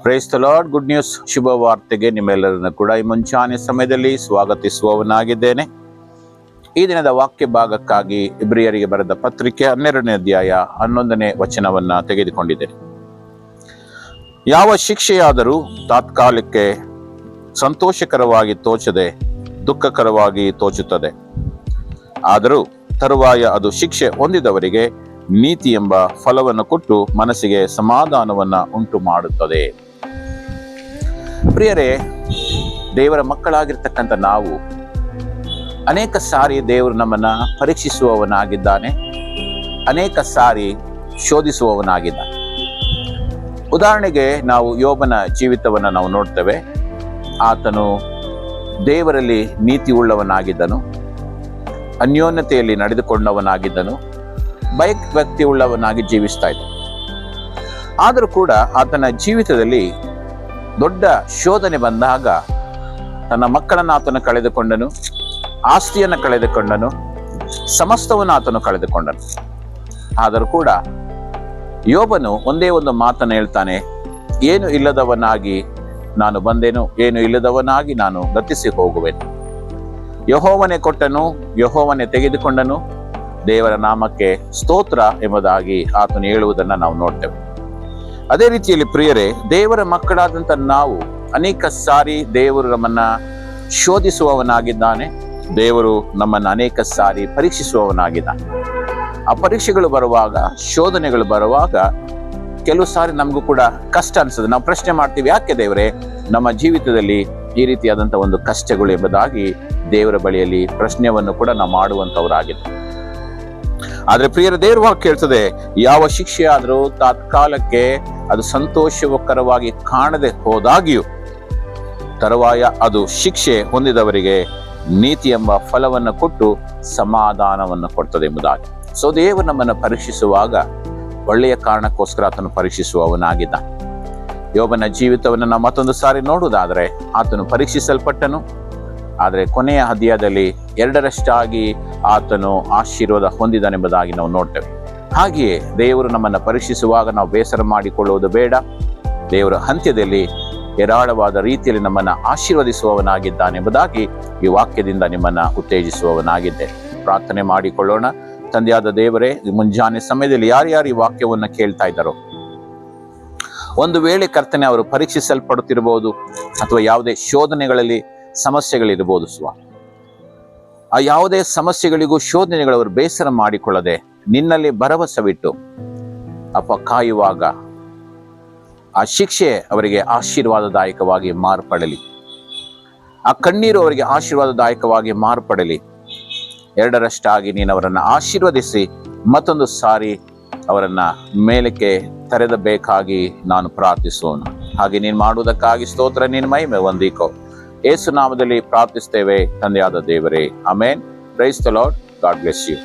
Price the Lord. Good news, ಶುಭ ವಾರ್ತೆಗೆ ನಿಮ್ಮೆಲ್ಲರನ್ನು ಕೂಡ ಈ ಮುಂಚಾನೆ ಸಮಯದಲ್ಲಿ ಸ್ವಾಗತಿಸುವವನಾಗಿದ್ದೇನೆ. ಈ ದಿನದ ವಾಕ್ಯ ಭಾಗಕ್ಕಾಗಿ ಇಬ್ರಿಯರಿಗೆ ಬರೆದ ಪತ್ರಿಕೆ 12ನೇ ಅಧ್ಯಾಯ 11ನೇ ವಚನವನ್ನ ತೆಗೆದುಕೊಂಡಿದ್ದೇನೆ. ಯಾವ ಶಿಕ್ಷೆಯಾದರೂ ತಾತ್ಕಾಲಕ್ಕೆ ಸಂತೋಷಕರವಾಗಿ ತೋಚದೆ ದುಃಖಕರವಾಗಿ ತೋಚುತ್ತದೆ. ಆದರೂ ತರುವಾಯ ಅದು ಶಿಕ್ಷೆ ಹೊಂದಿದವರಿಗೆ ನೀತಿ ಎಂಬ ಫಲವನ್ನು ಕೊಟ್ಟು ಮನಸ್ಸಿಗೆ ಸಮಾಧಾನವನ್ನ ಉಂಟು ಮಾಡುತ್ತದೆ. ಪ್ರಿಯರೇ, ದೇವರ ಮಕ್ಕಳಾಗಿರ್ತಕ್ಕಂಥ ನಾವು ಅನೇಕ ಸಾರಿ ದೇವರು ನಮ್ಮನ್ನ ಪರೀಕ್ಷಿಸುವವನಾಗಿದ್ದಾನೆ, ಅನೇಕ ಸಾರಿ ಶೋಧಿಸುವವನಾಗಿದ್ದಾನೆ. ಉದಾಹರಣೆಗೆ ನಾವು ಯೋಬನ ಜೀವಿತವನ್ನು ನಾವು ನೋಡ್ತೇವೆ. ಆತನು ದೇವರಲ್ಲಿ ನೀತಿ ಉಳ್ಳವನಾಗಿದ್ದನು, ಅನ್ಯೋನ್ಯತೆಯಲ್ಲಿ ನಡೆದುಕೊಂಡವನಾಗಿದ್ದನು, ವ್ಯಕ್ತಿ ಉಳ್ಳವನಾಗಿ ಜೀವಿಸ್ತಾ ಇದ್ದ. ಆದರೂ ಕೂಡ ಆತನ ಜೀವಿತದಲ್ಲಿ ದೊಡ್ಡ ಶೋಧನೆ ಬಂದಾಗ ತನ್ನ ಮಕ್ಕಳನ್ನು ಆತನು ಕಳೆದುಕೊಂಡನು, ಆಸ್ತಿಯನ್ನು ಕಳೆದುಕೊಂಡನು, ಸಮಸ್ತವನ್ನು ಆತನು ಕಳೆದುಕೊಂಡನು. ಆದರೂ ಕೂಡ ಯೋಬನು ಒಂದೇ ಒಂದು ಮಾತನ್ನು ಹೇಳ್ತಾನೆ, ಏನು ಇಲ್ಲದವನಾಗಿ ನಾನು ಬಂದೆನು, ಏನು ಇಲ್ಲದವನಾಗಿ ನಾನು ಗತಿಸಿ ಹೋಗುವೆನು. ಯೆಹೋವನೇ ಕೊಟ್ಟನು, ಯೆಹೋವನೇ ತೆಗೆದುಕೊಂಡನು, ದೇವರ ನಾಮಕ್ಕೆ ಸ್ತೋತ್ರ ಎಂಬುದಾಗಿ ಆತನು ಹೇಳುವುದನ್ನು ನಾವು ನೋಡ್ತೇವೆ. ಅದೇ ರೀತಿಯಲ್ಲಿ ಪ್ರಿಯರೇ, ದೇವರ ಮಕ್ಕಳಾದಂಥ ನಾವು ಅನೇಕ ಸಾರಿ ದೇವರು ನಮ್ಮನ್ನ ಶೋಧಿಸುವವನಾಗಿದ್ದಾನೆ, ದೇವರು ನಮ್ಮನ್ನು ಅನೇಕ ಸಾರಿ ಪರೀಕ್ಷಿಸುವವನಾಗಿದ್ದಾನೆ. ಆ ಪರೀಕ್ಷೆಗಳು ಬರುವಾಗ, ಶೋಧನೆಗಳು ಬರುವಾಗ ಕೆಲವು ಸಾರಿ ನಮಗೂ ಕೂಡ ಕಷ್ಟ ಅನಿಸ್ತದೆ. ನಾವು ಪ್ರಶ್ನೆ ಮಾಡ್ತೀವಿ, ಯಾಕೆ ದೇವರೇ ನಮ್ಮ ಜೀವಿತದಲ್ಲಿ ಈ ರೀತಿಯಾದಂಥ ಒಂದು ಕಷ್ಟಗಳು ಎಂಬುದಾಗಿ ದೇವರ ಬಳಿಯಲ್ಲಿ ಪ್ರಶ್ನೆಯನ್ನು ಕೂಡ ನಾವು ಮಾಡುವಂಥವರಾಗಿದ್ದೇವೆ. ಆದ್ರೆ ಪ್ರಿಯರ, ದೇವರ ವಾಕ್ಯ ಹೇಳ್ತದೆ, ಯಾವ ಶಿಕ್ಷೆ ಆದರೂ ತಾತ್ಕಾಲಕ್ಕೆ ಅದು ಸಂತೋಷಕರವಾಗಿ ಕಾಣದೆ ಹೋದಾಗಿಯೂ ತರುವಾಯ ಅದು ಶಿಕ್ಷೆ ಹೊಂದಿದವರಿಗೆ ನೀತಿ ಎಂಬ ಫಲವನ್ನು ಕೊಟ್ಟು ಸಮಾಧಾನವನ್ನು ಕೊಡ್ತದೆ ಎಂಬುದಾಗಿ. ಸೊ ದೇವರು ನಮ್ಮನ್ನು ಪರೀಕ್ಷಿಸುವಾಗ ಒಳ್ಳೆಯ ಕಾರಣಕ್ಕೋಸ್ಕರ ಆತನು ಪರೀಕ್ಷಿಸುವವನಾಗಿದ್ದ. ಯೋಬನ ಜೀವಿತವನ್ನು ನಾವು ಮತ್ತೊಂದು ಸಾರಿ ನೋಡುವುದಾದ್ರೆ, ಆತನು ಪರೀಕ್ಷಿಸಲ್ಪಟ್ಟನು, ಆದರೆ ಕೊನೆಯ ಅಧ್ಯಾಯದಲ್ಲಿ 2ರಷ್ಟಾಗಿ ಆತನು ಆಶೀರ್ವಾದ ಹೊಂದಿದನೆಂಬುದಾಗಿ ನಾವು ನೋಡ್ತೇವೆ. ಹಾಗೆಯೇ ದೇವರು ನಮ್ಮನ್ನು ಪರೀಕ್ಷಿಸುವಾಗ ನಾವು ಬೇಸರ ಮಾಡಿಕೊಳ್ಳುವುದು ಬೇಡ. ದೇವರ ಅಂತ್ಯದಲ್ಲಿ ಹೇರಾಳವಾದ ರೀತಿಯಲ್ಲಿ ನಮ್ಮನ್ನು ಆಶೀರ್ವದಿಸುವವನಾಗಿದ್ದಾನೆಂಬುದಾಗಿ ಈ ವಾಕ್ಯದಿಂದ ನಿಮ್ಮನ್ನು ಉತ್ತೇಜಿಸುವವನಾಗಿದ್ದೆ. ಪ್ರಾರ್ಥನೆ ಮಾಡಿಕೊಳ್ಳೋಣ. ತಂದೆಯಾದ ದೇವರೇ, ಮುಂಜಾನೆ ಸಮಯದಲ್ಲಿ ಯಾರ್ಯಾರು ಈ ವಾಕ್ಯವನ್ನು ಕೇಳ್ತಾ ಇದ್ದಾರೋ, ಒಂದು ವೇಳೆ ಕರ್ತನೆ ಅವರು ಪರೀಕ್ಷಿಸಲ್ಪಡುತ್ತಿರಬಹುದು, ಅಥವಾ ಯಾವುದೇ ಶೋಧನೆಗಳಲ್ಲಿ ಸಮಸ್ಯೆಗಳಿರ್ಬೋದು ಸ್ವಾಮಿ. ಆ ಯಾವುದೇ ಸಮಸ್ಯೆಗಳಿಗೂ ಶೋಧನೆಗಳವರು ಬೇಸರ ಮಾಡಿಕೊಳ್ಳದೆ ನಿನ್ನಲ್ಲಿ ಭರವಸವಿಟ್ಟು ಅಪ್ಪ ಕಾಯುವಾಗ ಆ ಶಿಕ್ಷೆ ಅವರಿಗೆ ಆಶೀರ್ವಾದದಾಯಕವಾಗಿ ಮಾರ್ಪಡಲಿ, ಆ ಕಣ್ಣೀರು ಅವರಿಗೆ ಆಶೀರ್ವಾದದಾಯಕವಾಗಿ ಮಾರ್ಪಡಲಿ. 2ರಷ್ಟಾಗಿ ನೀನು ಅವರನ್ನು ಆಶೀರ್ವದಿಸಿ ಮತ್ತೊಂದು ಸಾರಿ ಅವರನ್ನ ಮೇಲಕ್ಕೆ ತೆರೆದಬೇಕಾಗಿ ನಾನು ಪ್ರಾರ್ಥಿಸೋಣ. ಹಾಗೆ ನೀನು ಮಾಡುವುದಕ್ಕಾಗಿ ಸ್ತೋತ್ರ, ನೀನು ಮಹಿಮೆ ಹೊಂದಿಕೋ. ಯೇಸು ನಾಮದಲ್ಲಿ ಪ್ರಾರ್ಥಿಸ್ತೇವೆ ತಂದೆಯಾದ ದೇವರೇ, amen. Praise the Lord. God bless you.